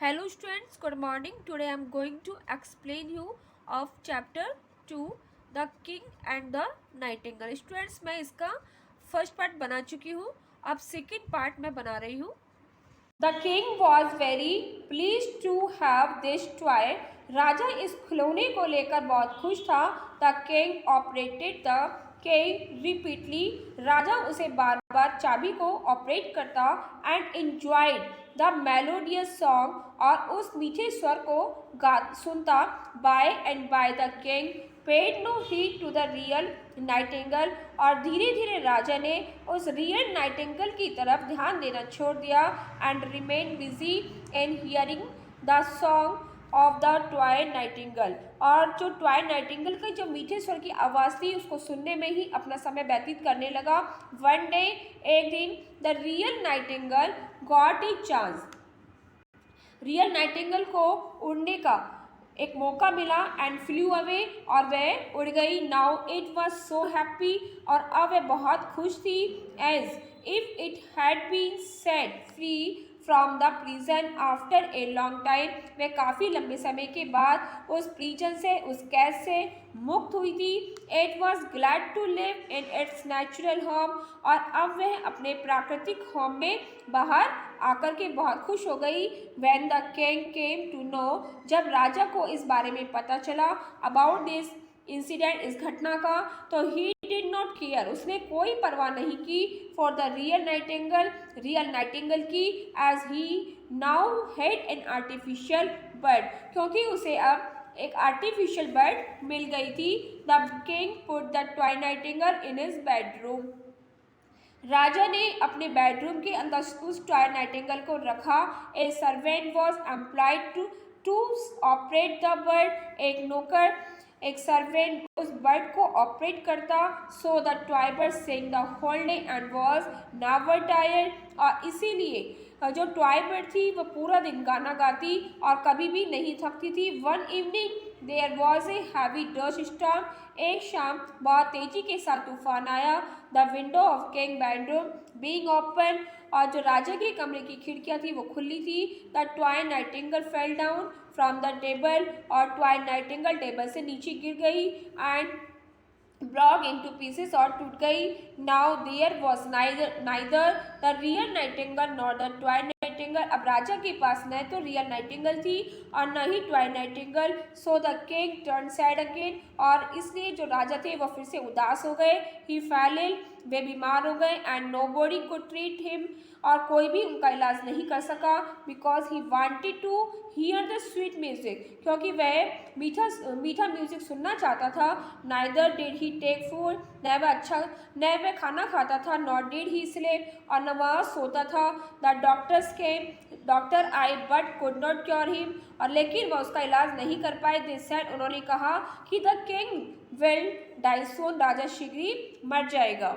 Hello students, good morning. Today I am going to explain you of chapter 2 The King and the Nightingale. Students, मैं इसका first part बना चुकी हूँ, अब second part मैं बना रही हूँ. The king was very pleased to have this toy. राजा इस खिलौने को लेकर बहुत खुश था. The king operated the key repeatedly. राजा उसे बार बार चाबी को ऑपरेट करता and enjoyed the melodious song और उस मीठे स्वर को सुनता. By and by the king paid no heed to the real nightingale और धीरे धीरे राजा ने उस रियल नाइटिंगल की तरफ ध्यान देना छोड़ दिया and remain busy in hearing the song of the toy Nightingale और जो टॉय नाइटिंगल का जो मीठे स्वर की आवाज़ थी उसको सुनने में ही अपना समय व्यतीत करने लगा. वन डे एक दिन the real Nightingale got a chance. Real Nightingale को उड़ने का एक मौका मिला एंड फ्लू अवे और वह उड़ गई. Now it was so happy और अब वह बहुत खुश थी as if it had been set free from the prison after a long time. वह काफ़ी लंबे समय के बाद उस प्रिजन से उस कैद से मुक्त हुई थी. It was glad to live in its natural home और अब वह अपने प्राकृतिक होम में बाहर आकर के बहुत खुश हो गई. When the king came to know जब राजा को इस बारे में पता चला अबाउट दिस इंसिडेंट इस घटना का तो ही डिड नॉट केयर उसने कोई परवाह नहीं की फॉर द रियल नाइटिंगल की as he now had an artificial bird क्योंकि उसे अब एक आर्टिफिशियल बर्ड मिल गई थी. The king put the toy nightingale in his bedroom. राजा ने अपने बेडरूम के अंदर उस टॉय नाइटिंगल को रखा. A servant was employed to operate the bird. एक सर्वेंट उस बर्ड को ऑपरेट करता. So the toy bird saying the whole day and was never tired और इसीलिए जो टॉय बर्ड थी वो पूरा दिन गाना गाती और कभी भी नहीं थकती थी. One evening there was a heavy dust storm. एक शाम बहुत तेजी के साथ तूफान आया. The window of king bedroom being open और जो राजा के कमरे की खिड़कियां थी वो खुली थी. The toy Nightingale fell down from the table और टॉय नाइटिंगल टेबल से नीचे गिर गई एंड ब्रॉक इनटू पीसेस और टूट गई. Now there was neither the real nightingale nor the toy nightingale. अब राजा के पास न तो रियल नाइटिंगल थी और न ही toy nightingale. So the king turn sad again और इसलिए जो राजा थे वो फिर से उदास हो गए. ही फेल इल वे बीमार हो गए and nobody could treat him और कोई भी उनका इलाज नहीं कर सका because he wanted to hear the sweet music क्योंकि वह मीठा म्यूजिक सुनना चाहता था. Neither did he take food न वह खाना खाता था. नॉट डिड ही स्लीप और न वह सोता था. The doctor I but could not cure him और लेकिन वह उसका इलाज नहीं कर पाए. दे सेड उन्होंने कहा कि द किंग विल डाई सून राजा शीघ्र ही मर जाएगा.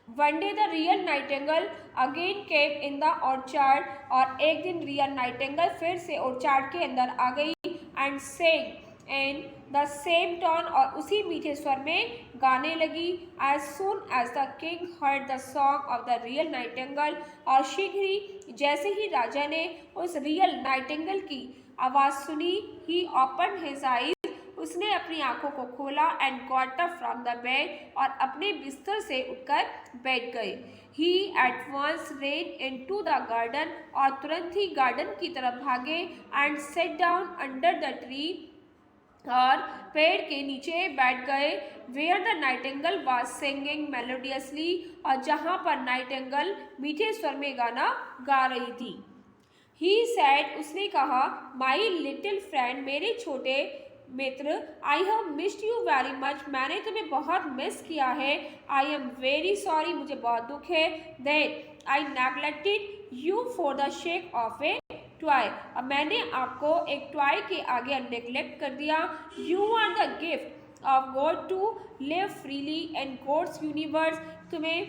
One day the real Nightingale again came in the orchard और एक दिन रियल नाइटिंगल फिर से ऑर्चार्ड के अंदर आ गई and sang in the same tone और उसी मीठे स्वर में गाने लगी. As soon as the king heard the song of the real nightingale और शीघ्र ही जैसे ही राजा ने उस रियल नाइटिंगल की आवाज़ सुनी ही ओपन हिज आईज उसने अपनी आंखों को खोला and got up from the bed और अपने बिस्तर से उठकर बैठ गए. He at once ran into the garden और तुरंत ही गार्डन की तरफ भागे and sat down under the tree और पेड़ के नीचे बैठ गए. Where the nightingale was singing melodiously और जहाँ पर नाइटिंगल मीठे स्वर में गाना गा रही थी. ही सैड उसने कहा माई लिटिल फ्रेंड मेरे छोटे मित्र I have missed you very much मैंने तुम्हें बहुत मिस किया है. आई एम वेरी सॉरी मुझे बहुत दुख है. That I neglected you for the shake of A toy अब मैंने आपको एक टॉय के आगे नेग्लेक्ट कर दिया. You are the gift of God to live freely in God's universe तुम्हें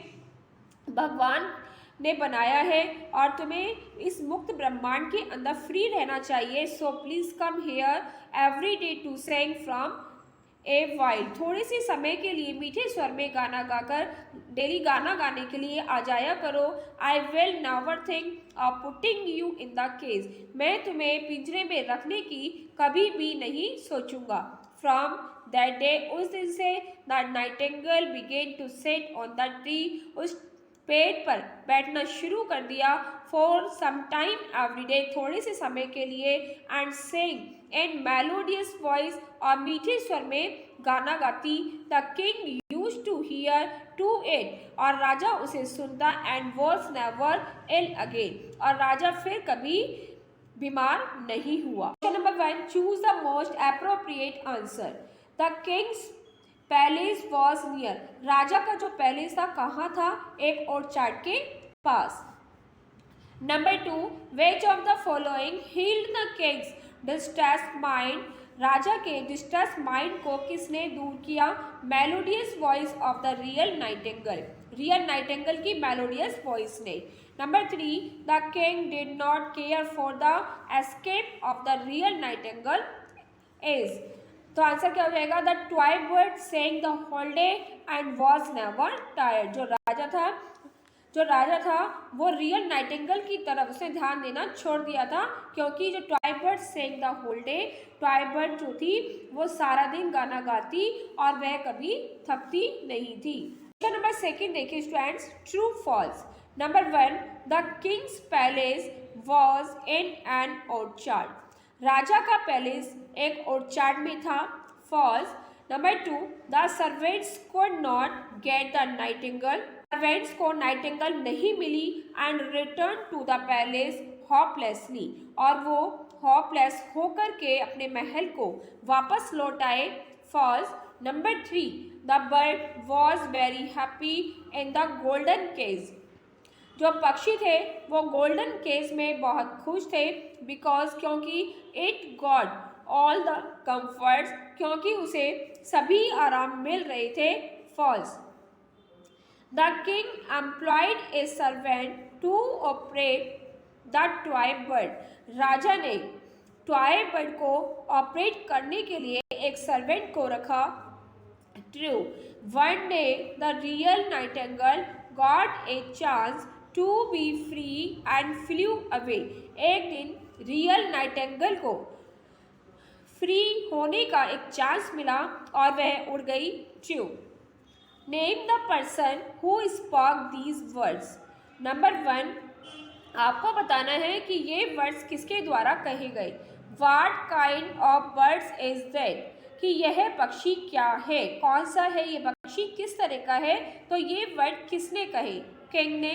भगवान ने बनाया है और तुम्हें इस मुक्त ब्रह्मांड के अंदर फ्री रहना चाहिए. So please come here every day to sing from a while, थोड़े से समय के लिए मीठे स्वर में गाना गाकर डेली गाना गाने के लिए आ जाया करो। I will never think of putting you in the cage, मैं तुम्हें पिंजरे में रखने की कभी भी नहीं सोचूंगा। फ्रॉम दैट डे, उस दिन से the nightingale began to sit on the tree, उस पेड़ पर बैठना शुरू कर दिया। For some time every day, थोड़े से समय के लिए। And sing in melodious voice, और मीठे स्वर में गाना गाती। The king used to hear to it, और राजा उसे सुनता। And was never ill again, और राजा फिर कभी बीमार नहीं हुआ। Question number 1, choose the most appropriate answer. The king's palace was near, राजा का जो पैलेस था कहाँ था? एक ऑर्चार्ड के पास। Number 2, which of the following healed the king's distressed mind, राजा के डिस्ट्रेस माइंड को किसने दूर किया? Melodious voice of the real nightingale, real nightingale की मेलोडियस वॉइस ने। Number 3, the king did not care for the escape of the real nightingale is, तो answer क्या हो जाएगा? The ट्वाइट bird saying the whole day and was never tired, जो राजा था वो रियल नाइटिंगेल की तरफ उसने ध्यान देना छोड़ दिया था, क्योंकि जो toy bird saying the whole day, toy bird जो थी वो सारा दिन गाना गाती और वह कभी थकती नहीं थी। क्वेश्चन नंबर 2 देखिए students, true false. Number 1, the king's palace was in an orchard, राजा का पैलेस एक ऑर्चार्ड में था। False. Number 2, the servants could not get the nightingale, servants को नाइटिंगेल नहीं मिली। And return to the palace hopelessly, और वो होपलेस होकर के अपने महल को वापस लौट आए। False. Number 3, the bird was very happy in the golden cage, जो पक्षी थे वो गोल्डन केज में बहुत खुश थे। बिकॉज, क्योंकि it got all the comforts, क्योंकि उसे सभी आराम मिल रहे थे। False. The king employed a servant to operate the toy bird, राजा ने टॉय बर्ड को ऑपरेट करने के लिए एक सर्वेंट को रखा। True. One day the real nightingale got a chance to be free and flew away, एक दिन रियल नाइटिंगेल को फ्री होने का एक चांस मिला और वह उड़ गई। True. Name the person who spoke these words. Number 1, आपको बताना है कि ये वर्ड्स किसके द्वारा कहे गए। What kind of birds is that, कि यह पक्षी क्या है, कौन सा है ये पक्षी, किस तरह का है, तो ये वर्ड किसने कहे? किंग ने।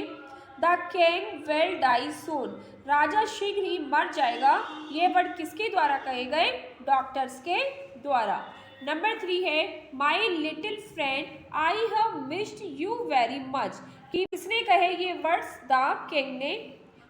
द किंग विल डाई सून, राजा शीघ्र ही मर जाएगा, ये वर्ड किसके द्वारा कहे गए? डॉक्टर्स के द्वारा। नंबर 3 है my little friend I have missed you very much, कि किसने कहे ये वर्ड्स? द किंग ने।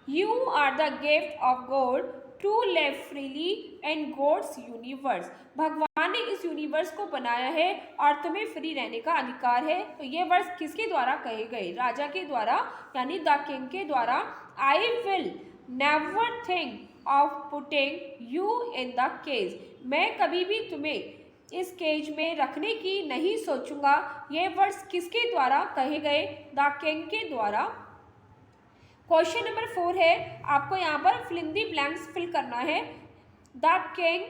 You are the gift of God to live freely in God's universe, भगवान ने इस यूनिवर्स को बनाया है और तुम्हें फ्री रहने का अधिकार है। तो ये वर्ड्स किसके द्वारा कहे गए? राजा के द्वारा, यानी द किंग के द्वारा। I will never think of putting you in the cage, मैं कभी भी तुम्हें इस केज में रखने की नहीं सोचूंगा। ये वर्ड्स किसके द्वारा कहे गए? द किंग के द्वारा। क्वेश्चन नंबर 4 है, आपको यहाँ पर fill in the blanks fill करना है। The king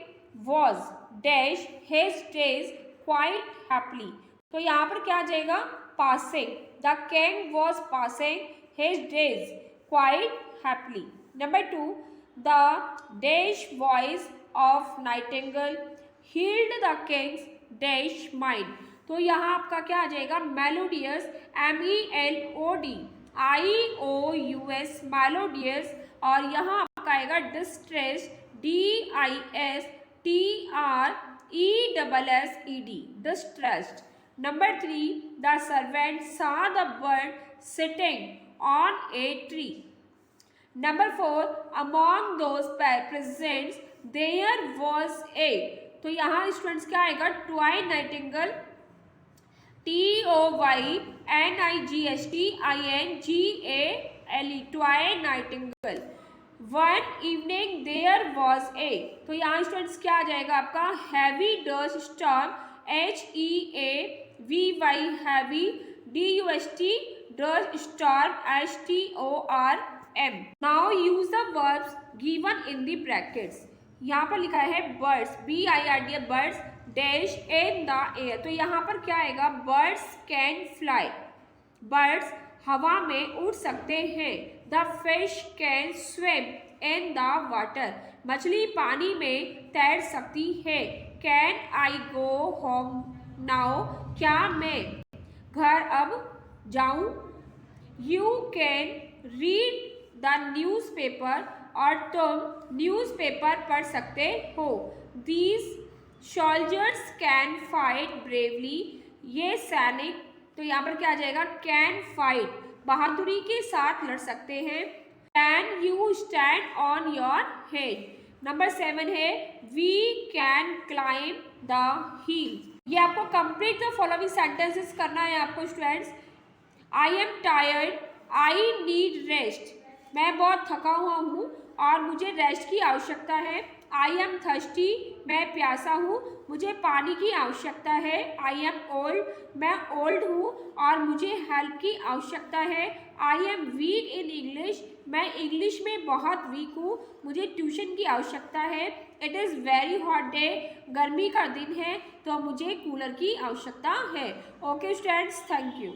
was dash his days quite happily, तो यहाँ पर क्या आ जाएगा? Passing. The king was passing his days quite happily. Number 2, the dash voice of nightingale healed the king's dash mind, तो यहाँ आपका क्या आ जाएगा? मेलोडियस, MELODIOUS, मेलोडियस, और यहाँ आपका आएगा distress, DISTRESSED, distressed. Number 3, the servant saw the bird sitting on a tree. Number 4, among those presents there was a, तो यहाँ स्टूडेंट्स क्या आएगा? Toy nightingale, TOYNIGSTINGALE, toy nightingale. One evening there was a, तो यहाँ students क्या आ जाएगा आपका? Heavy dust storm HEAVY heavy, DUST does storm, STORM. Now use the verbs given in the brackets. यहाँ पर लिखा है birds, BIRD birds dash in the air. तो यहाँ पर क्या आएगा? birds can fly. birds हवा में उड़ सकते हैं. The fish can swim in the water. मछली पानी में तैर सकती है. Can I go home now? क्या मैं घर अब जाऊं? You can read the newspaper. और तुम न्यूज़पेपर पढ़ सकते हो. These soldiers can fight bravely. ये सैनिक, तो यहाँ पर क्या आ जाएगा? कैन फाइट, बहादुरी के साथ लड़ सकते हैं. Can you stand on your head. Number 7 है we can climb the hill. ये आपको कंप्लीट द फॉलोइंग सेंटेंसेस करना है आपको students. I am tired, I need rest. मैं बहुत थका हुआ हूँ और मुझे रेस्ट की आवश्यकता है. आई एम थर्स्टी, मैं प्यासा हूँ, मुझे पानी की आवश्यकता है. आई एम ओल्ड, मैं ओल्ड हूँ और मुझे हेल्प की आवश्यकता है. I am weak in English, मैं इंग्लिश में बहुत वीक हूँ, मुझे ट्यूशन की आवश्यकता है. It is very hot day, गर्मी का दिन है तो मुझे कूलर की आवश्यकता है. Okay students, thank you.